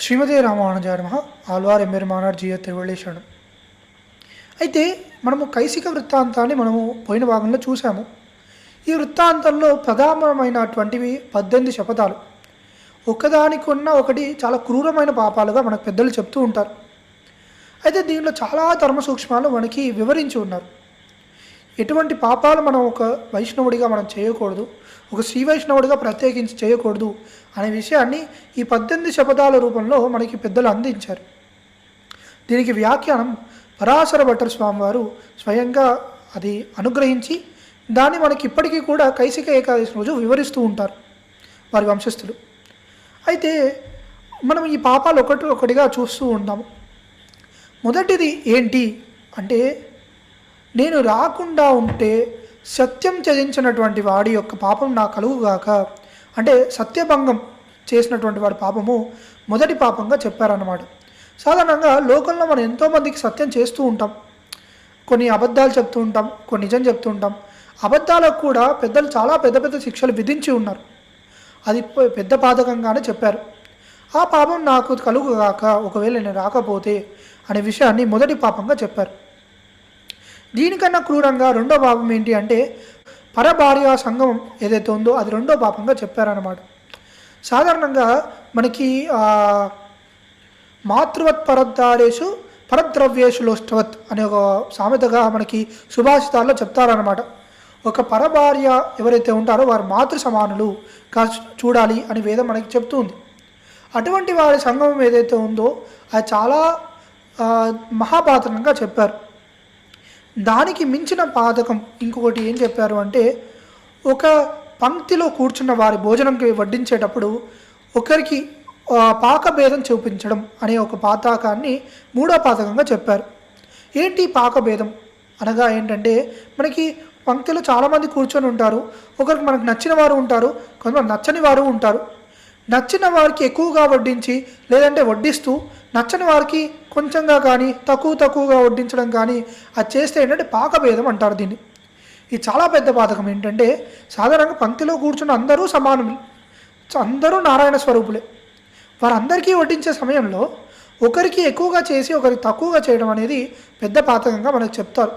శ్రీమతే రామానుజాయ నమః. ఆళ్వార్ ఎమ్మెరుమానార్ జీయ తిరువళ్ళేశరణం. అయితే మనము కైసిక వృత్తాంతాన్ని మనము పోయిన భాగంలో చూసాము. ఈ వృత్తాంతంలో ప్రధానమైనటువంటివి 18 శపథాలు. ఒకదానికొన్న ఒకటి చాలా క్రూరమైన పాపాలుగా మనకు పెద్దలు చెప్తూ ఉంటారు. అయితే దీనిలో చాలా ధర్మ సూక్ష్మాలు మనకి వివరించి ఉన్నారు. ఎటువంటి పాపాలు మనం ఒక వైష్ణవుడిగా మనం చేయకూడదు, ఒక శ్రీ వైష్ణవుడిగా ప్రత్యేకించి చేయకూడదు అనే విషయాన్ని ఈ 18 శపథాల రూపంలో మనకి పెద్దలు అందించారు. దీనికి వ్యాఖ్యానం పరాశర భట్టర్ స్వామి వారు స్వయంగా అది అనుగ్రహించి దాన్ని మనకి ఇప్పటికీ కూడా కైసిక ఏకాదశి రోజు వివరిస్తూ ఉంటారు వారి వంశస్థులు. అయితే మనం ఈ పాపాలు ఒకటిగా చూస్తూ ఉంటాము. మొదటిది ఏంటి అంటే, నేను రాకుండా ఉంటే సత్యం త్యజించినటువంటి వాడి యొక్క పాపం నా కలుగుగాక, అంటే సత్యభంగం చేసినటువంటి వాడి పాపము మొదటి పాపంగా చెప్పారన్నమాట. సాధారణంగా లోకంలో మనం ఎంతోమందికి సత్యం చేస్తూ ఉంటాం, కొన్ని అబద్ధాలు చెప్తూ ఉంటాం, కొన్ని నిజం చెప్తూ ఉంటాం. అబద్ధాలకు కూడా పెద్దలు చాలా పెద్ద పెద్ద శిక్షలు విధించి ఉన్నారు. అది పెద్ద పాతకంగానే చెప్పారు. ఆ పాపం నాకు కలుగుగాక ఒకవేళ నేను రాకపోతే అనే విషయాన్ని మొదటి పాపంగా చెప్పారు. దీనికన్నా క్రూరంగా రెండో పాపం ఏంటి అంటే, పరభార్య సంగమం ఏదైతే ఉందో అది రెండో పాపంగా చెప్పారన్నమాట. సాధారణంగా మనకి మాతృవత్ పరద్దారేషు పరద్రవ్యేషు లోష్టవత్ అనే ఒక సామెతగా మనకి సుభాషితాల్లో చెప్తారన్నమాట. ఒక పరభార్య ఎవరైతే ఉంటారో వారు మాతృ సమానులు చూడాలి అని వేదం మనకి చెప్తుంది. అటువంటి వారి సంగమం ఏదైతే ఉందో అది చాలా మహాపాతకంగా చెప్పారు. దానికి మించిన పాతకం ఇంకొకటి ఏం చెప్పారు అంటే, ఒక పంక్తిలో కూర్చున్న వారి భోజనంకి వడ్డించేటప్పుడు ఒకరికి పాకభేదం చూపించడం అనే ఒక పాతకాన్ని మూడో పాతకంగా చెప్పారు. ఏంటి పాకభేదం అనగా ఏంటంటే, మనకి పంక్తిలో చాలామంది కూర్చొని ఉంటారు. ఒకరికి మనకు నచ్చిన వారు ఉంటారు, కొంతమంది నచ్చని వారు ఉంటారు. నచ్చిన వారికి ఎక్కువగా వడ్డించి లేదంటే వడ్డిస్తూ నచ్చని వారికి కొంచెంగా కానీ తక్కువగా వడ్డించడం కానీ అది చేస్తే ఏంటంటే పాకభేదం అంటారు దీన్ని. ఇది చాలా పెద్ద పాతకం. ఏంటంటే సాధారణంగా పంక్తిలో కూర్చున్న అందరూ సమానమే, అందరూ నారాయణ స్వరూపులే. వారందరికీ వడ్డించే సమయంలో ఒకరికి ఎక్కువగా చేసి ఒకరికి తక్కువగా చేయడం అనేది పెద్ద పాతకంగా మనకు చెప్తారు.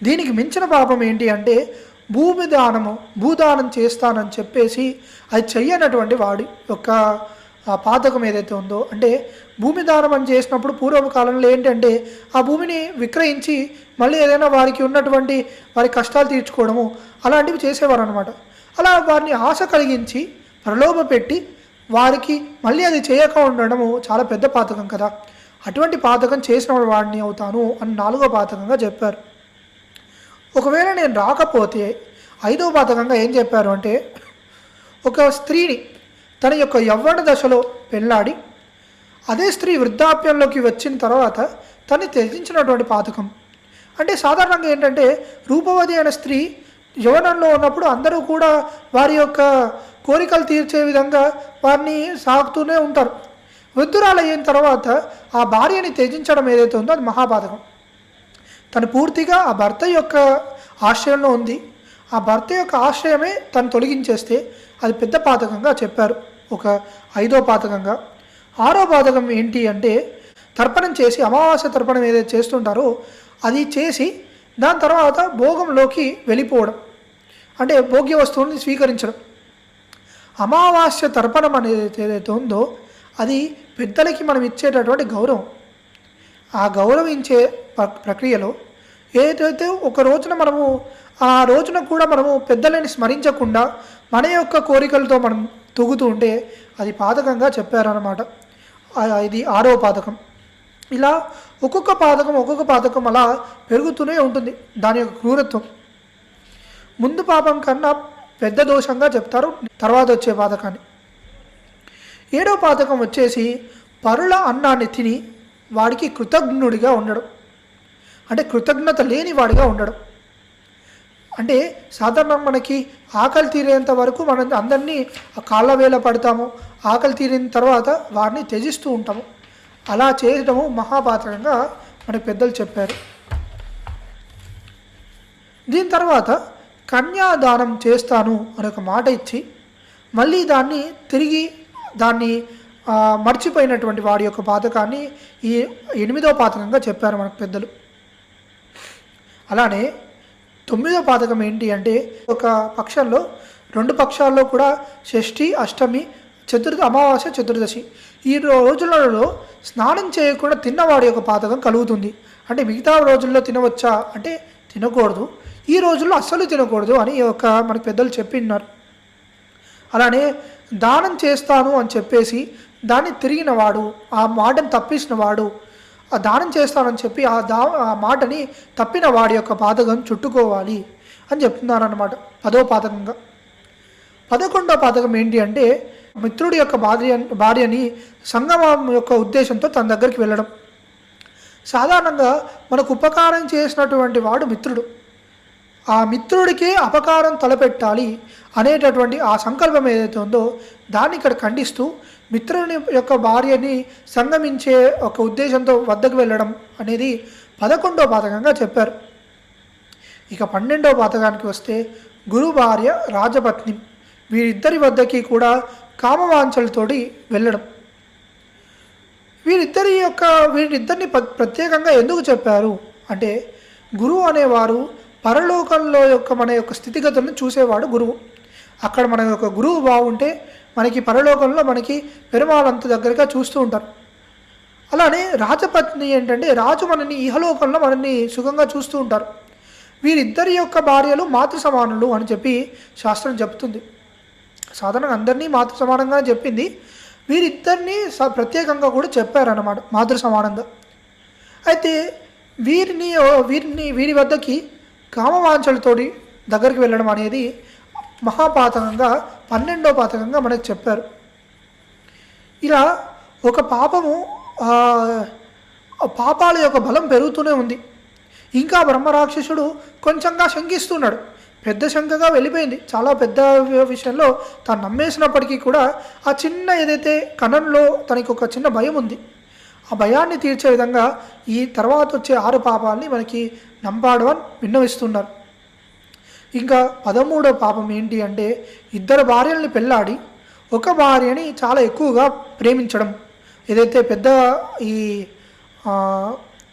దీనికి మించిన పాపం ఏంటి అంటే, భూదానం చేస్తానని చెప్పేసి అది చెయ్యనటువంటి వాడి యొక్క పాతకం ఏదైతే ఉందో, అంటే భూమి దానం అని చేసినప్పుడు పూర్వకాలంలో ఏంటంటే ఆ భూమిని విక్రయించి మళ్ళీ ఏదైనా వారికి ఉన్నటువంటి వారి కష్టాలు తీర్చుకోవడము అలాంటివి చేసేవారు అనమాట. అలా వారిని ఆశ కలిగించి ప్రలోభ పెట్టి వారికి మళ్ళీ అది చేయక ఉండడము చాలా పెద్ద పాతకం కదా. అటువంటి పాతకం చేసిన వాడిని అవుతాను అని నాలుగో పాతకంగా చెప్పారు. ఒకవేళ నేను రాకపోతే ఐదో పాతకంగా ఏం చెప్పారు అంటే, ఒక స్త్రీని తన యొక్క యవ్వన దశలో పెళ్ళాడి అదే స్త్రీ వృద్ధాప్యంలోకి వచ్చిన తర్వాత తను త్యజించినటువంటి పాతకం. అంటే సాధారణంగా ఏంటంటే, రూపవతి అయిన స్త్రీ యవ్వనంలో ఉన్నప్పుడు అందరూ కూడా వారి యొక్క కోరికలు తీర్చే విధంగా వారిని సాగుతూనే ఉంటారు. వృద్ధురాలు అయిన తర్వాత ఆ భార్యని త్యజించడం ఏదైతే ఉందో అది మహాపాతకం. తను పూర్తిగా ఆ భర్త యొక్క ఆశ్రయంలో ఉంది, ఆ భర్త యొక్క ఆశ్రయమే తను తొలగించేస్తే అది పెద్ద పాతకంగా చెప్పారు, ఒక ఐదో పాతకంగా. ఆరో పాతకం ఏంటి అంటే, తర్పణం చేసి అమావాస్య తర్పణం ఏదైతే చేస్తుంటారో అది చేసి దాని తర్వాత భోగంలోకి వెళ్ళిపోవడం, అంటే భోగ్య వస్తువుని స్వీకరించడం. అమావాస్య తర్పణం అనేది ఏదైతే ఉందో అది పెద్దలకి మనం ఇచ్చేటటువంటి గౌరవం. ఆ గౌరవించే ప్రక్రియలో ఏదైతే ఒక రోజున మనము ఆ రోజున కూడా మనము పెద్దలని స్మరించకుండా మన యొక్క కోరికలతో మనం తూగుతూ ఉంటే అది పాతకంగా చెప్పారన్నమాట. ఇది ఆరో పాతకం. ఇలా ఒక్కొక్క పాతకం అలా పెరుగుతూనే ఉంటుంది దాని యొక్క క్రూరత్వం. ముందు పాపం కన్నా పెద్ద దోషంగా చెప్తారు తర్వాత వచ్చే పాతకాన్ని. ఏడో పాతకం వచ్చేసి పరుల అన్నాన్ని తిని వాడికి కృతజ్ఞుడిగా ఉండడం, అంటే కృతజ్ఞత లేని వాడిగా ఉండడం. అంటే సాధారణంగా మనకి ఆకలి తీరేంత వరకు మనం అందరినీ కాళ్ళ వేళ పడతాము, ఆకలి తీరిన తర్వాత వారిని త్యజిస్తూ ఉంటాము. అలా చేయడము మహాపాతకంగా మనకి పెద్దలు చెప్పారు. దీని తర్వాత కన్యాదానం చేస్తాను అని ఒక మాట ఇచ్చి మళ్ళీ దాన్ని తిరిగి మర్చిపోయినటువంటి వాడి యొక్క పాతకాన్ని ఈ 8వ పాతకంగా చెప్పారు మనకు పెద్దలు. అలానే 9వ పాతకం ఏంటి అంటే, ఒక పక్షంలో 2 పక్షాల్లో కూడా షష్ఠి, అష్టమి, అమావాస్య, చతుర్దశి ఈ రోజులలో స్నానం చేయకుండా తిన్నవాడి యొక్క పాతకం కలుగుతుంది. అంటే మిగతా రోజుల్లో తినవచ్చా అంటే తినకూడదు, ఈ రోజుల్లో అస్సలు తినకూడదు అని మనకు పెద్దలు చెప్పిన్నారు. అలానే దానం చేస్తాను అని చెప్పేసి దాన్ని తిరిగినవాడు, ఆ మాటను తప్పించిన వాడు, ఆ దానం చేస్తానని చెప్పి ఆ మాటని తప్పిన వాడి యొక్క పాతకం చుట్టుకోవాలి అని చెప్తున్నారన్నమాట 10వ పాతకంగా. 11వ పాతకం ఏంటి అంటే, మిత్రుడి యొక్క భార్యని సంగమం యొక్క ఉద్దేశంతో తన దగ్గరికి వెళ్ళడం. సాధారణంగా మనకు ఉపకారం చేసినటువంటి వాడు మిత్రుడు, ఆ మిత్రుడికి అపకారం తలపెట్టాలి అనేటటువంటి ఆ సంకల్పం ఏదైతే ఉందో దాన్ని ఇక్కడ ఖండిస్తూ మిత్రుని యొక్క భార్యని సంగమించే ఒక ఉద్దేశంతో వద్దకు వెళ్ళడం అనేది 11వ పాతకంగా చెప్పారు. ఇక 12వ పాతకానికి వస్తే, గురు భార్య రాజపత్ని వీరిద్దరి వద్దకి కూడా కామవాంఛలతోటి వెళ్ళడం. వీరిద్దరిని ప్రత్యేకంగా ఎందుకు చెప్పారు అంటే, గురువు అనేవారు పరలోకంలో మన యొక్క స్థితిగతులను చూసేవాడు గురువు. అక్కడ మన యొక్క గురువు బాగుంటే మనకి పరలోకంలో మనకి పెరుమాళంత దగ్గరగా చూస్తూ ఉంటారు. అలానే రాజపత్ని ఏంటంటే, రాజు మనని ఇహలోకంలో మనల్ని సుఖంగా చూస్తూ ఉంటారు. వీరిద్దరి యొక్క భార్యలు మాతృ సమానులు అని చెప్పి శాస్త్రం చెప్తుంది. సాధారణంగా అందరినీ మాతృ సమానంగా చెప్పింది, వీరిద్దరిని ప్రత్యేకంగా కూడా చెప్పారన్నమాట మాతృ సమానంగా. అయితే వీరి వద్దకి కామవాంఛలతోటి దగ్గరికి వెళ్ళడం అనేది మహాపాతకంగా 12వ పాతకంగా మనకు చెప్పారు. ఇలా ఒక పాపాల యొక్క బలం పెరుగుతూనే ఉంది. ఇంకా బ్రహ్మరాక్షసుడు కొంచెంగా శంకిస్తున్నాడు, పెద్ద శంకగా వెళ్ళిపోయింది. చాలా పెద్ద విషయంలో తాను నమ్మేసినప్పటికీ కూడా ఆ చిన్న ఏదైతే కణంలో తనకి ఒక చిన్న భయం ఉంది, ఆ భయాన్ని తీర్చే విధంగా ఈ తర్వాత వచ్చే 6 పాపాలని మనకి నంబాడవన్ విన్నవిస్తున్నారు. ఇంకా 13వ పాపం ఏంటి అంటే, 2 భార్యల్ని పెళ్ళాడి ఒక భార్యని చాలా ఎక్కువగా ప్రేమించడం. ఏదైతే పెద్ద ఈ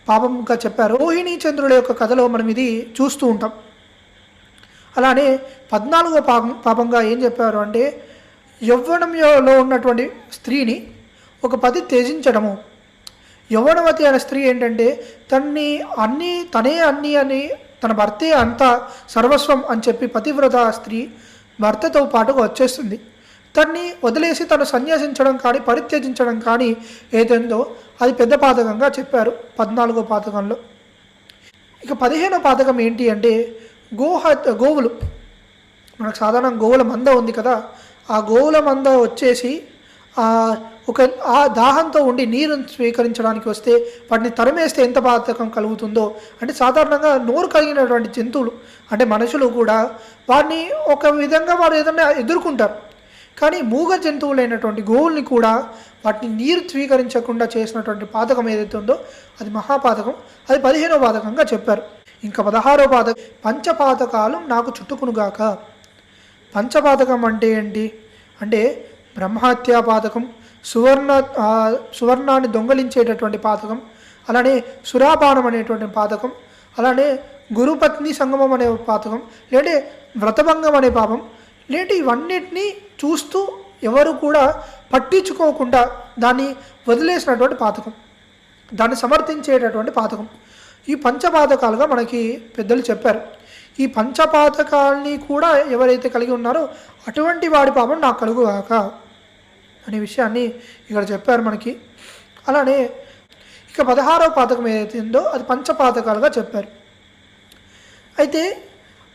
పాపంగా చెప్పారో రోహిణీ చంద్రుల యొక్క కథలో మనం ఇది చూస్తూ ఉంటాం. అలానే 14వ పాపంగా ఏం చెప్పారు అంటే, యవ్వనంలో ఉన్నటువంటి స్త్రీని ఒక పతి త్యజించడము. యవ్వనవతి అనే స్త్రీ ఏంటంటే, తనే అన్నీ అని తన భర్తే అంతా సర్వస్వం అని చెప్పి పతివ్రత స్త్రీ భర్తతో పాటుగా వచ్చేస్తుంది. తన్ని వదిలేసి తను సన్యాసించడం కానీ పరిత్యజించడం కానీ ఏదైందో అది పెద్ద పాతకంగా చెప్పారు 14వ పాతకంలో. ఇక 15వ పాతకం ఏంటి అంటే, గోవులు మనకు సాధారణ గోవుల మంద ఉంది కదా, ఆ గోవుల మంద వచ్చేసి ఆ దాహంతో ఉండి నీరుని స్వీకరించడానికి వస్తే వాటిని తరిమేస్తే ఎంత పాతకం కలుగుతుందో. అంటే సాధారణంగా నోరు కలిగినటువంటి జంతువులు అంటే మనుషులు కూడా వాటిని ఒక విధంగా వారు ఏదైనా ఎదుర్కొంటారు, కానీ మూగ జంతువులైనటువంటి గోవుల్ని కూడా వాటిని నీరు స్వీకరించకుండా చేసినటువంటి పాతకం ఏదైతే ఉందో అది మహాపాతకం. అది 15వ పాతకంగా చెప్పారు. ఇంకా 16వ పాతకం, పంచపాతకాలు నాకు చుట్టుకునుగాక. పంచపాతకం అంటే ఏంటి అంటే, బ్రహ్మహత్యా పాతకం, సువర్ణాన్ని దొంగలించేటటువంటి పాతకం, అలానే సురాపానం అనేటువంటి పాతకం, అలానే గురుపత్ని సంగమం అనే పాతకం, లేదంటే వ్రతభంగం అనే పాపం, లేదంటే ఇవన్నిటినీ చూస్తూ ఎవరు కూడా పట్టించుకోకుండా దాన్ని వదిలేసినటువంటి పాతకం, దాన్ని సమర్థించేటటువంటి పాతకం. ఈ పంచపాతకాలుగా మనకి పెద్దలు చెప్పారు. ఈ పంచపాతకాల్ని కూడా ఎవరైతే కలిగి ఉన్నారో అటువంటి వాడి పాపం నాకు కలుగుగాక అనే విషయాన్ని ఇక్కడ చెప్పారు మనకి. అలానే ఇక 16వ పాతకం ఏదైతే ఉందో అది పంచపాతకాలుగా చెప్పారు. అయితే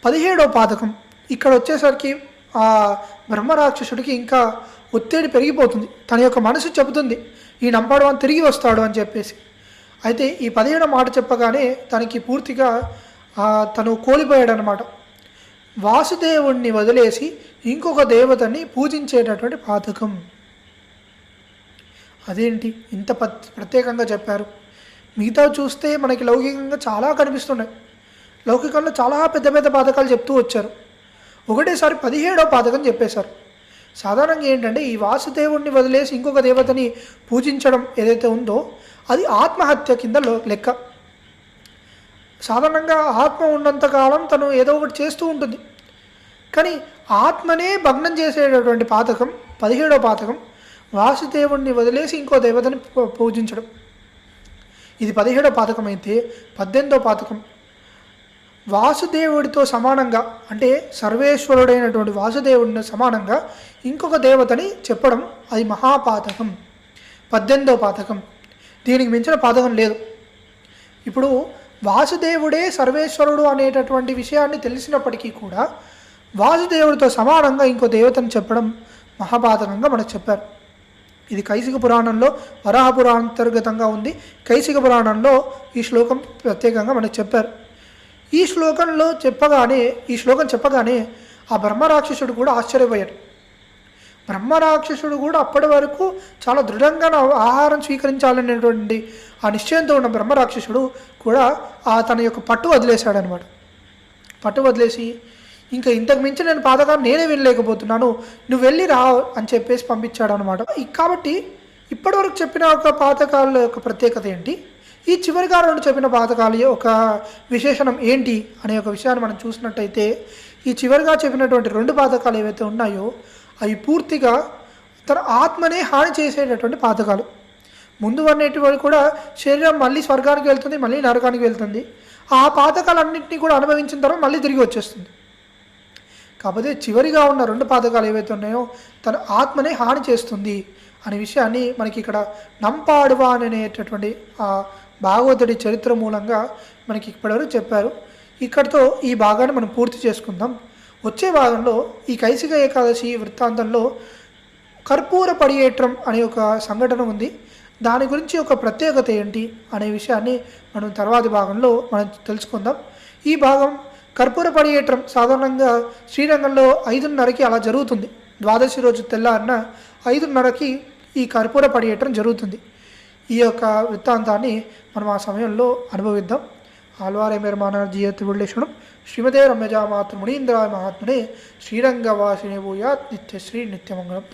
17వ పాతకం ఇక్కడ వచ్చేసరికి ఆ బ్రహ్మరాక్షసుడికి ఇంకా ఒత్తిడి పెరిగిపోతుంది. తన యొక్క మనసు చెబుతుంది ఈ నంబడవన్ తిరిగి వస్తాడు అని చెప్పేసి. అయితే ఈ 17వ మాట చెప్పగానే తనకి పూర్తిగా తను కోల్పోయాడు అనమాట. వాసుదేవుణ్ణి వదిలేసి ఇంకొక దేవతని పూజించేటటువంటి పాతకం. అదేంటి ఇంత ప్రత్యేకంగా చెప్పారు? మిగతా చూస్తే మనకి లౌకికంగా చాలా కనిపిస్తున్నాయి. లౌకికంలో చాలా పెద్ద పెద్ద పాతకాలు చెప్తూ వచ్చారు. ఒకటేసారి 17వ పాతకం చెప్పేశారు. సాధారణంగా ఏంటంటే ఈ వాసుదేవుడిని వదిలేసి ఇంకొక దేవతని పూజించడం ఏదైతే ఉందో అది ఆత్మహత్య కింద లెక్క. సాధారణంగా ఆత్మ ఉన్నంతకాలం తను ఏదో ఒకటి చేస్తూ ఉంటుంది. కానీ ఆత్మనే భగ్నం చేసేటటువంటి పాతకం 17వ పాతకం వాసుదేవుడిని వదిలేసి ఇంకో దేవతని పూజించడం. ఇది 17వ పాతకం అయితే 18వ పాతకం వాసుదేవుడితో సమానంగా అంటే సర్వేశ్వరుడైనటువంటి వాసుదేవుడిని సమానంగా ఇంకొక దేవతని చెప్పడం అది మహాపాతకం 18వ పాతకం. దీనికి మించిన పాతకం లేదు. ఇప్పుడు వాసుదేవుడే సర్వేశ్వరుడు అనేటటువంటి విషయాన్ని తెలిసినప్పటికీ కూడా వాసుదేవుడితో సమానంగా ఇంకో దేవతని చెప్పడం మహాపాతకంగా మనకు చెప్పారు. ఇది కైసిక పురాణంలో వరాహ పురాణాంతర్గతంగా ఉంది. కైసిక పురాణంలో ఈ శ్లోకం ప్రత్యేకంగా మనకు చెప్పారు. ఈ శ్లోకం చెప్పగానే ఆ బ్రహ్మరాక్షసుడు కూడా ఆశ్చర్యపోయాడు. బ్రహ్మరాక్షసుడు కూడా అప్పటి వరకు చాలా దృఢంగా ఆహారం స్వీకరించాలనేటువంటి ఆ నిశ్చయంతో ఉన్న బ్రహ్మరాక్షసుడు కూడా తన యొక్క పట్టు వదిలేశాడనమాట. పట్టు వదిలేసి ఇంకా ఇంతకు మించి నేను పాతకాన్ని నేనే వెళ్ళలేకపోతున్నాను, నువ్వు వెళ్ళి రా అని చెప్పేసి పంపించాడు అనమాట. కాబట్టి ఇప్పటివరకు చెప్పిన ఒక పాతకాల యొక్క ప్రత్యేకత ఏంటి, ఈ చివరిగా 2 చెప్పిన పాతకాల ఒక విశేషణం ఏంటి అనే ఒక విషయాన్ని మనం చూసినట్టయితే ఈ చివరిగా చెప్పినటువంటి 2 పాతకాలు ఏవైతే ఉన్నాయో అవి పూర్తిగా తన ఆత్మనే హాని చేసేటటువంటి పాతకాలు. ముందు అనేటివి కూడా శరీరం మళ్ళీ స్వర్గానికి వెళ్తుంది, మళ్ళీ నరకానికి వెళ్తుంది. ఆ పాతకాలన్నింటినీ కూడా అనుభవించిన తర్వాత మళ్ళీ తిరిగి వచ్చేస్తుంది. కాకపోతే చివరిగా ఉన్న 2 పాతకాలు ఏవైతే ఉన్నాయో తన ఆత్మనే హాని చేస్తుంది అనే విషయాన్ని మనకి ఇక్కడ నంపాడువాన్ అనేటటువంటి ఆ భాగవతుడి చరిత్ర మూలంగా మనకి ఇప్పటివరకు చెప్పారు. ఇక్కడితో ఈ భాగాన్ని మనం పూర్తి చేసుకుందాం. వచ్చే భాగంలో ఈ కైసిక ఏకాదశి వృత్తాంతంలో కర్పూర పడియేట్రం అనే ఒక సంఘటన ఉంది. దాని గురించి ఒక ప్రత్యేకత ఏంటి అనే విషయాన్ని మనం తర్వాతి భాగంలో మనం తెలుసుకుందాం. ఈ భాగం కర్పూర పడియేట్రం సాధారణంగా శ్రీరంగంలో 5:30కి అలా జరుగుతుంది. ద్వాదశి రోజు తెల్లారిన 5:30కి ఈ కర్పూర పడియేట్రం జరుగుతుంది. ఈ యొక్క వృత్తాంతాన్ని మనం ఆ సమయంలో అనుభవిద్దాం. ఆళ్వారే మేరమాన జీయతిరుళ్ళేశ్వరం శ్రీమతే రమ్యజా మాతృ మునీంద్రాయ మహాత్మనే శ్రీరంగవాసినే భూయాత్ నిత్యశ్రీ నిత్యమంగళం.